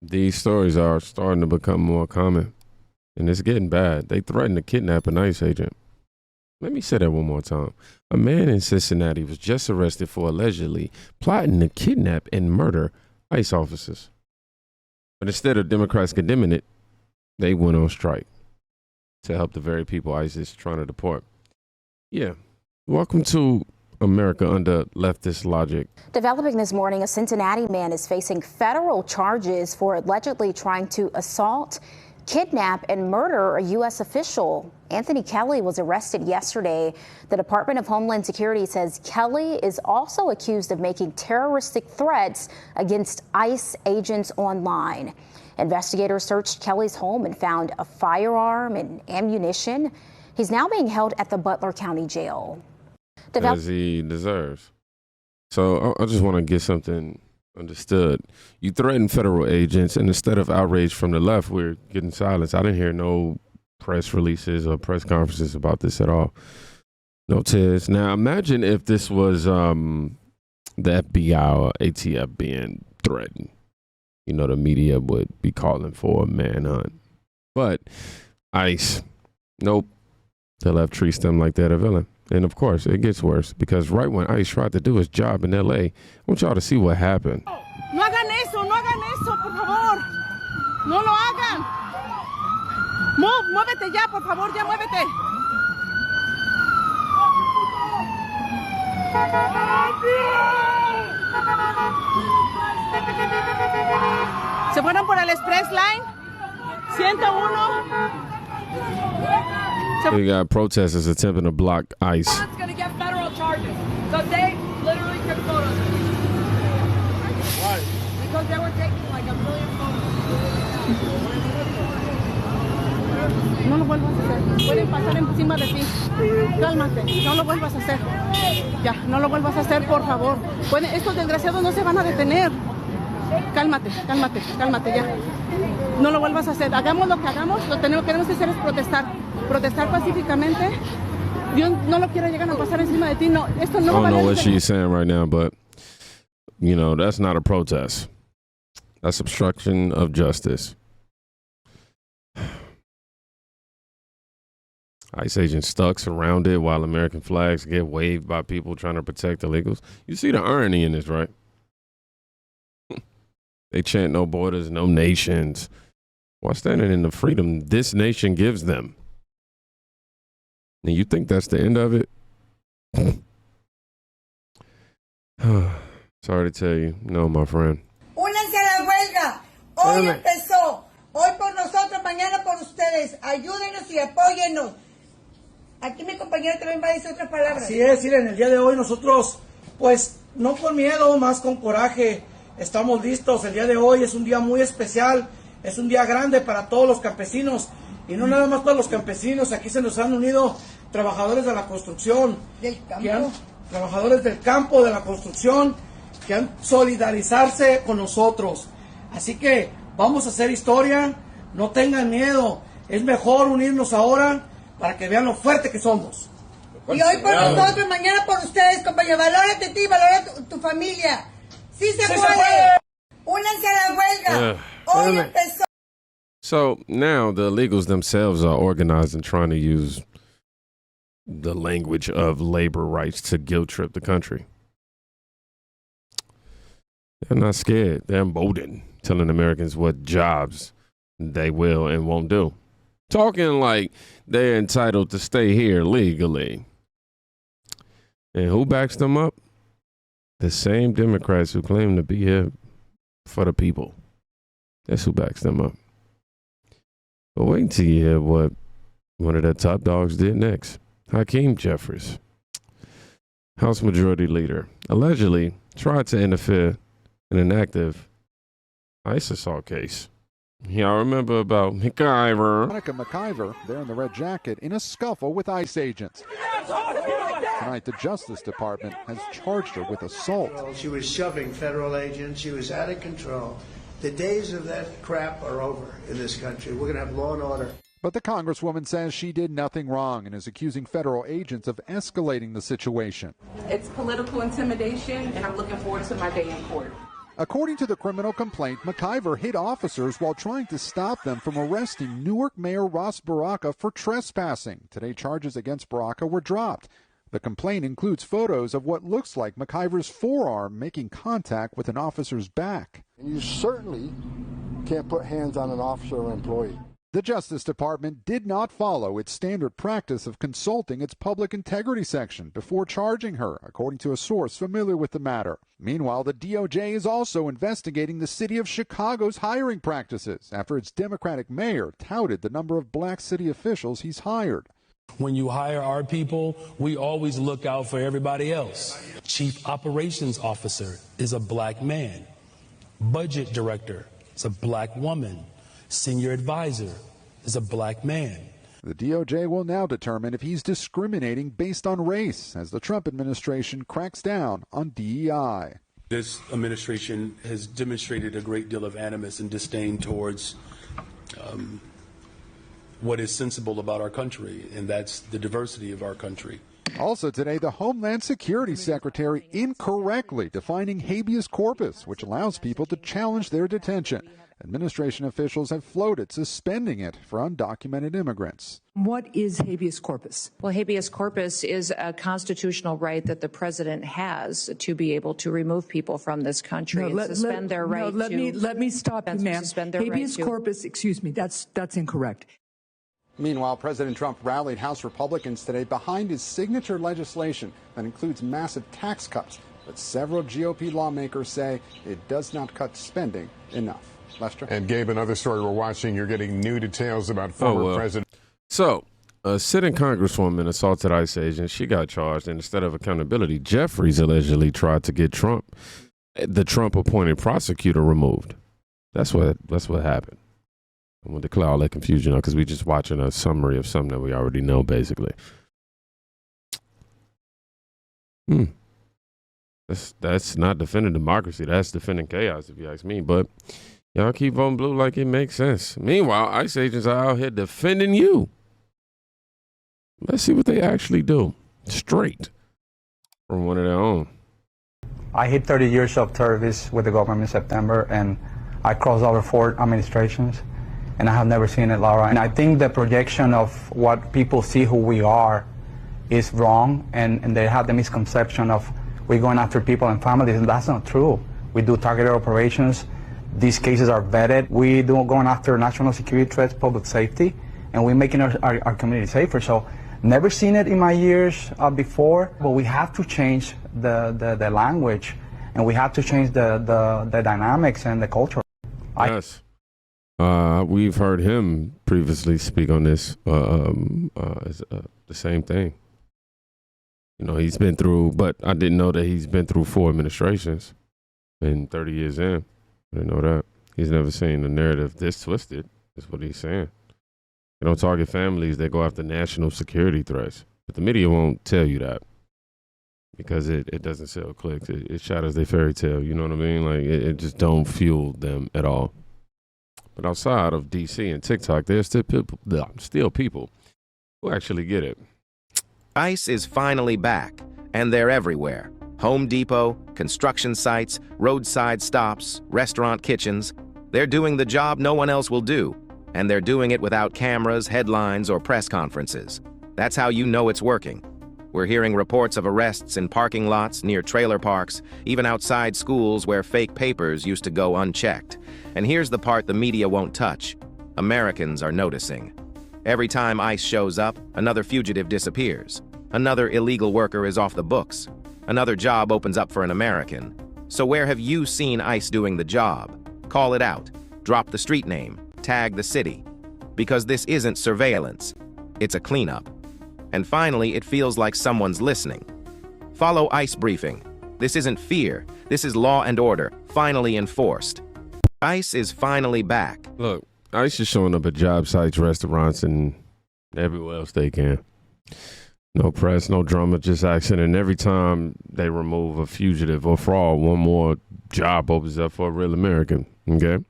These stories are starting to become more common, and it's getting bad. They threatened to kidnap an ICE agent. Let me say that one more time. A man in Cincinnati was just arrested for allegedly plotting to kidnap and murder ICE officers. But instead of Democrats condemning it, they went on strike to help the very people ICE is trying to deport. Yeah. Welcome to America under leftist logic. Developing this morning, a Cincinnati man is facing federal charges for allegedly trying to assault, kidnap, and murder a U.S. official. Anthony Kelly was arrested yesterday. The Department of Homeland Security says Kelly is also accused of making terroristic threats against ICE agents online. Investigators searched Kelly's home and found a firearm and ammunition. He's now being held at the Butler County Jail. As he deserves. So I just want to get something understood. You threaten federal agents, and instead of outrage from the left, we're getting silence. I didn't hear no press releases or press conferences about this at all. No tears. Now imagine if this was the FBI or ATF being threatened. You know, the media would be calling for a manhunt. But ICE, nope. The left treats them like they're a villain. And of course, it gets worse because right when ICE tried to do his job in LA, I want y'all to see what happened. No hagan eso, por favor. No lo hagan. Muévete ya, por favor, ya muévete. Se fueron por el Express Line 101. We got protesters attempting to block ICE. It's going to get federal charges. So they literally took photos. Why? Because they were taking like a million photos. No lo vuelvas a hacer. Pueden pasar encima de ti. Cálmate. No lo vuelvas a hacer. Ya, no lo vuelvas a hacer, por favor. Estos desgraciados no se van a detener. Cálmate, cálmate, cálmate ya. No lo vuelvas a hacer. Hagamos lo que hagamos, lo queremos hacer es protestar. Protestar pacíficamente. Dios no lo quiera llegar a pasar encima de ti. No, esto no I don't know what she's saying right now, but you know, that's not a protest. That's obstruction of justice. ICE agents stuck surrounded while American flags get waved by people trying to protect illegals. You see the irony in this, right? They chant no borders, no nations, while standing in the freedom this nation gives them. And you think that's the end of it? Sorry to tell you. No, my friend. Únanse a la huelga. Hoy empezó. Hoy por nosotros, mañana por ustedes. Ayúdenos y apóyennos. Aquí mi compañero también va a decir otras palabras. Así es, miren, el día de hoy nosotros, pues, no con miedo, más con coraje, estamos listos. El día de hoy es un día muy especial, es un día grande para todos los campesinos. Y no nada más para los campesinos, aquí se nos han unido trabajadores de la construcción, trabajadores del campo, de la construcción, que han solidarizarse con nosotros. Así que vamos a hacer historia, no tengan miedo, es mejor unirnos ahora para que vean lo fuerte que somos. Y hoy por nosotros, mañana por ustedes, compañeros, valórate a ti, valora tu familia. ¡Sí se puede! Únanse a la huelga, hoy empezó. So now the illegals themselves are organized and trying to use the language of labor rights to guilt trip the country. They're not scared. They're emboldened, telling Americans what jobs they will and won't do. Talking like they're entitled to stay here legally. And who backs them up? The same Democrats who claim to be here for the people. That's who backs them up. But wait until you hear what one of their top dogs did next. Hakeem Jeffries, House Majority Leader, allegedly tried to interfere in an active ICE assault case. Y'all remember about McIver? Monica McIver, there in the red jacket, in a scuffle with ICE agents. Tonight, the Justice Department has charged her with assault. She was shoving federal agents. She was out of control. The days of that crap are over in this country. We're going to have law and order. But the Congresswoman says she did nothing wrong and is accusing federal agents of escalating the situation. It's political intimidation, and I'm looking forward to my day in court. According to the criminal complaint, McIver hit officers while trying to stop them from arresting Newark Mayor Ras Baraka for trespassing. Today, charges against Baraka were dropped. The complaint includes photos of what looks like McIver's forearm making contact with an officer's back. And you certainly can't put hands on an officer or employee. The Justice Department did not follow its standard practice of consulting its public integrity section before charging her, according to a source familiar with the matter. Meanwhile, the DOJ is also investigating the city of Chicago's hiring practices after its Democratic mayor touted the number of black city officials he's hired. When you hire our people, we always look out for everybody else. Chief Operations Officer is a black man. Budget Director is a black woman. Senior Advisor is a black man. The DOJ will now determine if he's discriminating based on race as the Trump administration cracks down on DEI. This administration has demonstrated a great deal of animus and disdain towards what is sensible about our country, and that's the diversity of our country. Also today, the Homeland Security Secretary incorrectly defining habeas corpus, which allows people to challenge their detention. Administration officials have floated suspending it for undocumented immigrants. What is habeas corpus? Well, habeas corpus is a constitutional right that the president has to be able to remove people from this country and suspend their right to. Let me stop you, ma'am. Habeas right corpus, excuse me, that's incorrect. Meanwhile, President Trump rallied House Republicans today behind his signature legislation that includes massive tax cuts. But several GOP lawmakers say it does not cut spending enough. Lester? And Gabe, another story we're watching, you're getting new details about former President. So, a sitting congresswoman assaulted ICE agent. She got charged, and instead of accountability, Jeffries allegedly tried to get the Trump-appointed prosecutor, removed. That's what happened. I'm going to declare all that confusion because we're just watching a summary of something that we already know, basically. That's not defending democracy. That's defending chaos, if you ask me. But y'all keep voting blue like it makes sense. Meanwhile, ICE agents are out here defending you. Let's see what they actually do. Straight from one of their own. I hit 30 years of service with the government in September, and I crossed over 4 administrations, and I have never seen it, Laura. And I think the projection of what people see who we are is wrong, and they have the misconception of we're going after people and families, and that's not true. We do targeted operations. These cases are vetted. We do going after national security threats, public safety, and we're making our community safer. So never seen it in my years before, but we have to change the language, and we have to change the dynamics and the culture. Yes. We've heard him previously speak on this, the same thing. You know, he's been through, but I didn't know that he's been through 4 administrations in 30 years in. I didn't know that. He's never seen the narrative this twisted, is what he's saying. They don't target families, they go after national security threats. But the media won't tell you that because it doesn't sell clicks. It shatters their fairy tale, you know what I mean? Like, it just don't fuel them at all. But outside of D.C. and TikTok, there's still people who actually get it. ICE is finally back, and they're everywhere. Home Depot, construction sites, roadside stops, restaurant kitchens. They're doing the job no one else will do, and they're doing it without cameras, headlines, or press conferences. That's how you know it's working. We're hearing reports of arrests in parking lots, near trailer parks, even outside schools where fake papers used to go unchecked. And here's the part the media won't touch. Americans are noticing. Every time ICE shows up, another fugitive disappears. Another illegal worker is off the books. Another job opens up for an American. So where have you seen ICE doing the job? Call it out. Drop the street name. Tag the city. Because this isn't surveillance. It's a cleanup. And finally, it feels like someone's listening. Follow ICE briefing. This isn't fear. This is law and order, finally enforced. ICE is finally back. Look, ICE is showing up at job sites, restaurants, and everywhere else they can. No press, no drama, just action. And every time they remove a fugitive or fraud, one more job opens up for a real American, okay?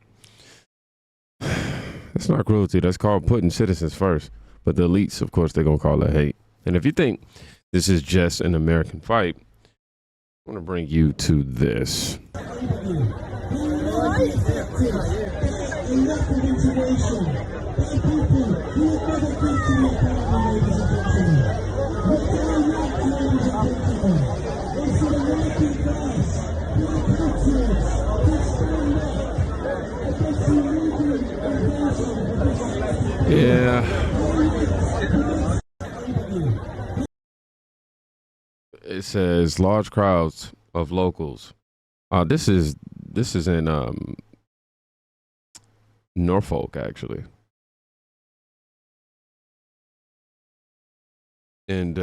That's not cruelty. That's called putting citizens first. But the elites, of course, they're going to call it hate. And if you think this is just an American fight, I want to bring you to this. Yeah. It says large crowds of locals. This is in Norfolk, actually. And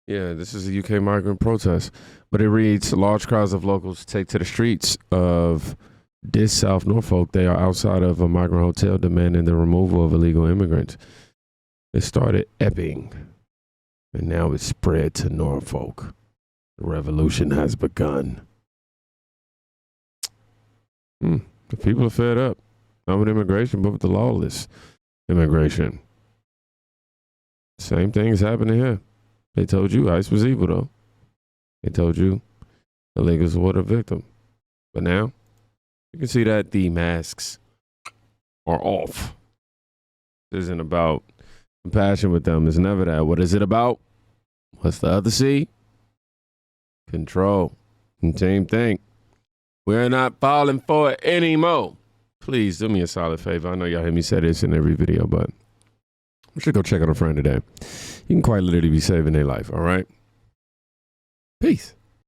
yeah, this is a UK migrant protest. But it reads, large crowds of locals take to the streets of this South Norfolk. They are outside of a migrant hotel demanding the removal of illegal immigrants. It started Epping, and now it's spread to Norfolk. The revolution has begun. The people are fed up. Not with immigration, but with the lawless immigration. Same thing is happening here. They told you ICE was evil, though. They told you illegals were the victim. But now, you can see that the masks are off. This isn't about compassion with them. It's never that. What is it about? What's the other C? Control. And same thing. We're not falling for it anymore. Please do me a solid favor. I know y'all hear me say this in every video, but we should go check on a friend today. You can quite literally be saving their life, all right? Peace.